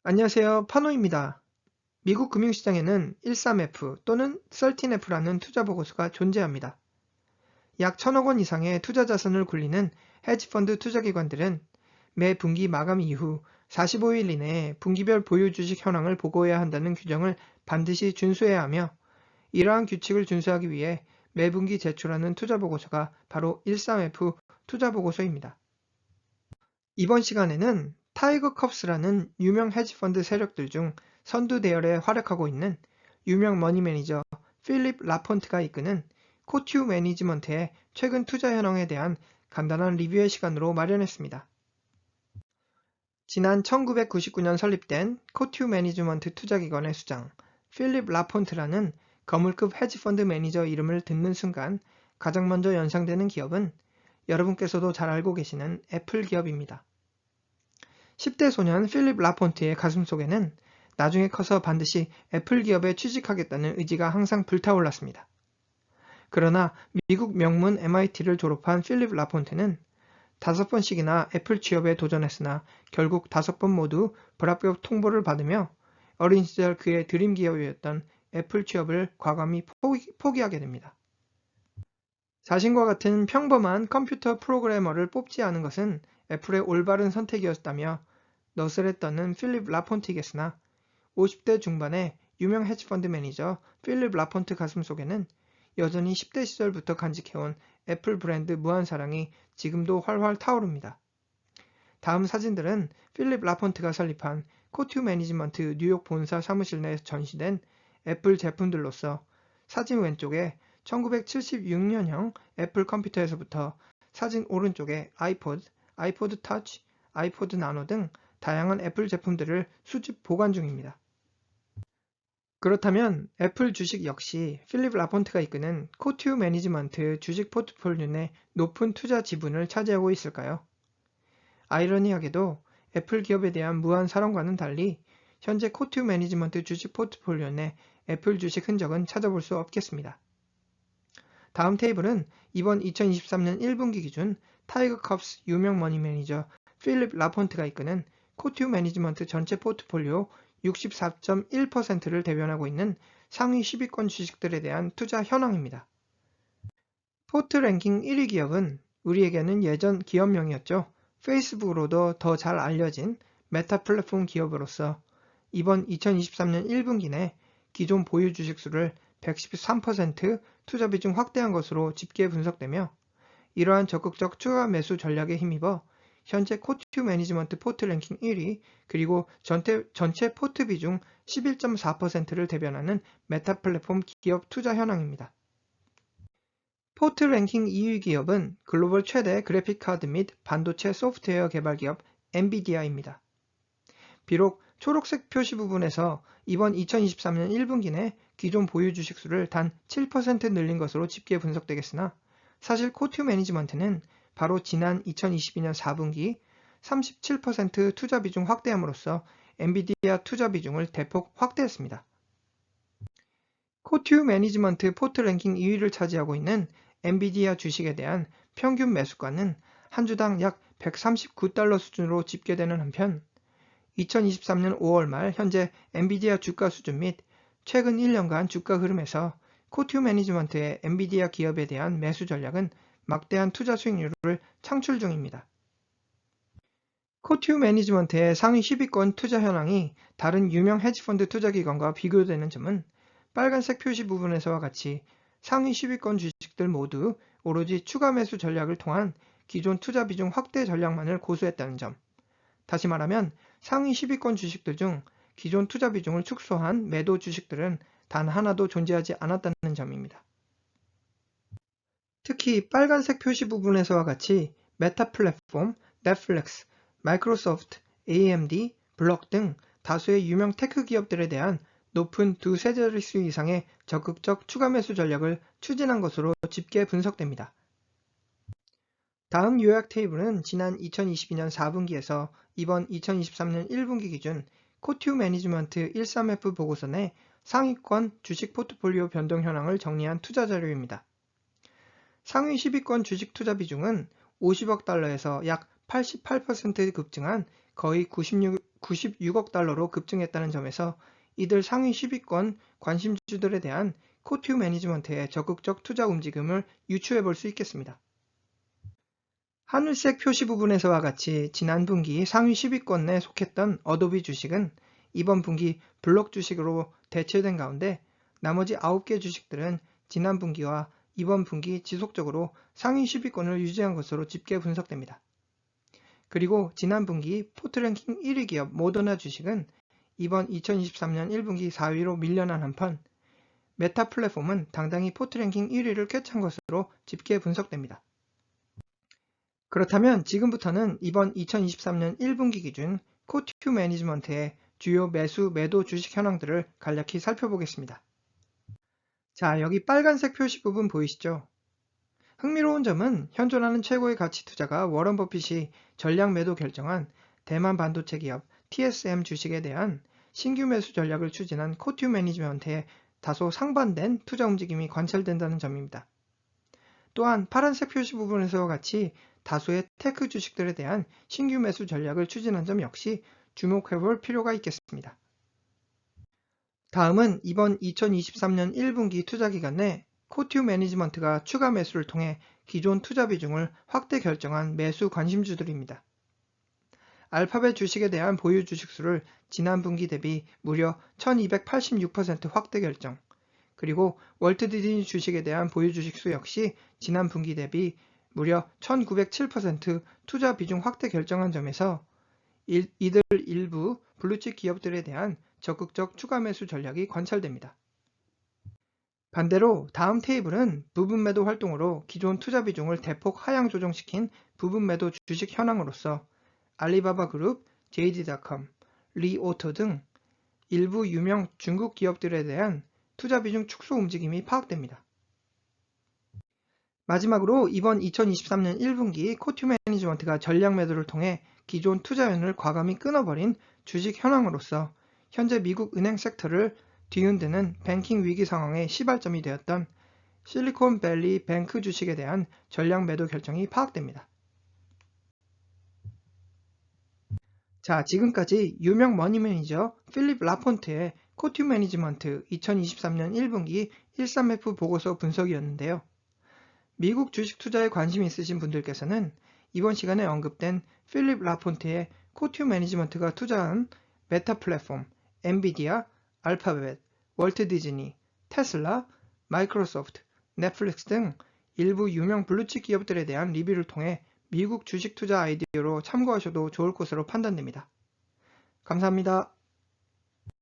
안녕하세요. 파노입니다. 미국 금융시장에는 13F 또는 13F라는 투자 보고서가 존재합니다. 약 1000억 원 이상의 투자 자산을 굴리는 헤지펀드 투자기관들은 매 분기 마감 이후 45일 이내에 분기별 보유 주식 현황을 보고해야 한다는 규정을 반드시 준수해야 하며, 이러한 규칙을 준수하기 위해 매 분기 제출하는 투자 보고서가 바로 13F 투자 보고서입니다. 이번 시간에는 타이거 컵스라는 유명 헤지펀드 세력들 중 선두 대열에 활약하고 있는 유명 머니 매니저 필립 라폰트가 이끄는 코튜 매니지먼트의 최근 투자 현황에 대한 간단한 리뷰의 시간으로 마련했습니다. 지난 1999년 설립된 코튜 매니지먼트 투자기관의 수장 필립 라폰트라는 거물급 헤지펀드 매니저 이름을 듣는 순간 가장 먼저 연상되는 기업은 여러분께서도 잘 알고 계시는 애플 기업입니다. 10대 소년 필립 라폰트의 가슴속에는 나중에 커서 반드시 애플 기업에 취직하겠다는 의지가 항상 불타올랐습니다. 그러나 미국 명문 MIT를 졸업한 필립 라폰트는 5번씩이나 애플 취업에 도전했으나 결국 5번 모두 불합격 통보를 받으며 어린 시절 그의 드림 기업이었던 애플 취업을 과감히 포기하게 됩니다. 자신과 같은 평범한 컴퓨터 프로그래머를 뽑지 않은 것은 애플의 올바른 선택이었다며 너스레 떠는 필립 라폰트이겠으나, 50대 중반의 유명 헤지펀드 매니저 필립 라폰트 가슴속에는 여전히 10대 시절부터 간직해온 애플 브랜드 무한사랑이 지금도 활활 타오릅니다. 다음 사진들은 필립 라폰트가 설립한 코튜 매니지먼트 뉴욕 본사 사무실 내 전시된 애플 제품들로서, 사진 왼쪽에 1976년형 애플 컴퓨터에서부터 사진 오른쪽에 아이포드, 아이포드 터치, 아이포드 나노 등 다양한 애플 제품들을 수집 보관 중입니다. 그렇다면 애플 주식 역시 필립 라폰트가 이끄는 코튜 매니지먼트 주식 포트폴리오 내 높은 투자 지분을 차지하고 있을까요? 아이러니하게도 애플 기업에 대한 무한 사랑과는 달리 현재 코튜 매니지먼트 주식 포트폴리오 내 애플 주식 흔적은 찾아볼 수 없겠습니다. 다음 테이블은 이번 2023년 1분기 기준 타이거 컵스 유명 머니 매니저 필립 라폰트가 이끄는 코튜 매니지먼트 전체 포트폴리오 64.1%를 대변하고 있는 상위 10위권 주식들에 대한 투자 현황입니다. 포트 랭킹 1위 기업은 우리에게는 예전 기업명이었죠. 페이스북으로도 더 잘 알려진 메타 플랫폼 기업으로서 이번 2023년 1분기 내 기존 보유 주식 수를 113% 투자 비중 확대한 것으로 집계 분석되며, 이러한 적극적 추가 매수 전략에 힘입어 현재 코튜 매니지먼트 포트 랭킹 1위 그리고 전체 포트 비중 11.4%를 대변하는 메타 플랫폼 기업 투자 현황입니다. 포트 랭킹 2위 기업은 글로벌 최대 그래픽 카드 및 반도체 소프트웨어 개발 기업 엔비디아입니다. 비록 초록색 표시 부분에서 이번 2023년 1분기 내 기존 보유 주식 수를 단 7% 늘린 것으로 집계 분석되겠으나, 사실 코튜 매니지먼트는 바로 지난 2022년 4분기 37% 투자 비중 확대함으로써 엔비디아 투자 비중을 대폭 확대했습니다. 코튜 매니지먼트 포트 랭킹 2위를 차지하고 있는 엔비디아 주식에 대한 평균 매수가는 한 주당 약 139달러 수준으로 집계되는 한편, 2023년 5월 말 현재 엔비디아 주가 수준 및 최근 1년간 주가 흐름에서 코튜 매니지먼트의 엔비디아 기업에 대한 매수 전략은 막대한 투자 수익률을 창출 중입니다. 코튜 매니지먼트의 상위 10위권 투자 현황이 다른 유명 헤지펀드 투자기관과 비교되는 점은 빨간색 표시 부분에서와 같이 상위 10위권 주식들 모두 오로지 추가 매수 전략을 통한 기존 투자 비중 확대 전략만을 고수했다는 점, 다시 말하면 상위 10위권 주식들 중 기존 투자 비중을 축소한 매도 주식들은 단 하나도 존재하지 않았다는 점입니다. 특히 빨간색 표시 부분에서와 같이 메타 플랫폼, 넷플릭스, 마이크로소프트, AMD, 블럭 등 다수의 유명 테크 기업들에 대한 높은 두세 자릿수 이상의 적극적 추가 매수 전략을 추진한 것으로 집계 분석됩니다. 다음 요약 테이블은 지난 2022년 4분기에서 이번 2023년 1분기 기준 코튜 매니지먼트 13F 보고서 내 상위권 주식 포트폴리오 변동 현황을 정리한 투자 자료입니다. 상위 10위권 주식 투자 비중은 50억 달러에서 약 88% 급증한 거의 96억 달러로 급증했다는 점에서 이들 상위 10위권 관심주들에 대한 코튜 매니지먼트의 적극적 투자 움직임을 유추해 볼 수 있겠습니다. 하늘색 표시 부분에서와 같이 지난 분기 상위 10위권에 속했던 어도비 주식은 이번 분기 블록 주식으로 대체된 가운데 나머지 9개 주식들은 지난 분기와 이번 분기 지속적으로 상위 10위권을 유지한 것으로 집계 분석됩니다. 그리고 지난 분기 포트랭킹 1위 기업 모더나 주식은 이번 2023년 1분기 4위로 밀려난 한편 메타 플랫폼은 당당히 포트랭킹 1위를 꿰찬 것으로 집계 분석됩니다. 그렇다면 지금부터는 이번 2023년 1분기 기준 코튜 매니지먼트의 주요 매수, 매도 주식 현황들을 간략히 살펴보겠습니다. 자, 여기 빨간색 표시 부분 보이시죠? 흥미로운 점은 현존하는 최고의 가치 투자가 워런 버핏이 전략 매도 결정한 대만 반도체 기업 TSM 주식에 대한 신규 매수 전략을 추진한 코튜 매니지먼트의 다소 상반된 투자 움직임이 관찰된다는 점입니다. 또한 파란색 표시 부분에서와 같이 다수의 테크 주식들에 대한 신규 매수 전략을 추진한 점 역시 주목해 볼 필요가 있겠습니다. 다음은 이번 2023년 1분기 투자 기간 내 코튜 매니지먼트가 추가 매수를 통해 기존 투자 비중을 확대 결정한 매수 관심주들입니다. 알파벳 주식에 대한 보유 주식수를 지난 분기 대비 무려 1286% 확대 결정, 그리고 월트 디즈니 주식에 대한 보유 주식수 역시 지난 분기 대비 무려 1907% 투자 비중 확대 결정한 점에서 이들 일부 블루칩 기업들에 대한 적극적 추가 매수 전략이 관찰됩니다. 반대로 다음 테이블은 부분 매도 활동으로 기존 투자 비중을 대폭 하향 조정시킨 부분 매도 주식 현황으로서 알리바바 그룹, JD.com, 리오토 등 일부 유명 중국 기업들에 대한 투자 비중 축소 움직임이 파악됩니다. 마지막으로 이번 2023년 1분기 코튜 매니지먼트가 전략 매도를 통해 기존 투자연을 과감히 끊어버린 주식 현황으로서 현재 미국 은행 섹터를 뒤흔드는 뱅킹 위기 상황의 시발점이 되었던 실리콘밸리 뱅크 주식에 대한 전략 매도 결정이 파악됩니다. 자, 지금까지 유명 머니 매니저 필립 라폰트의 코튜 매니지먼트 2023년 1분기 13F 보고서 분석이었는데요. 미국 주식 투자에 관심이 있으신 분들께서는 이번 시간에 언급된 필립 라폰트의 코튜 매니지먼트가 투자한 메타 플랫폼, 엔비디아, 알파벳, 월트 디즈니, 테슬라, 마이크로소프트, 넷플릭스 등 일부 유명 블루칩 기업들에 대한 리뷰를 통해 미국 주식 투자 아이디어로 참고하셔도 좋을 것으로 판단됩니다. 감사합니다.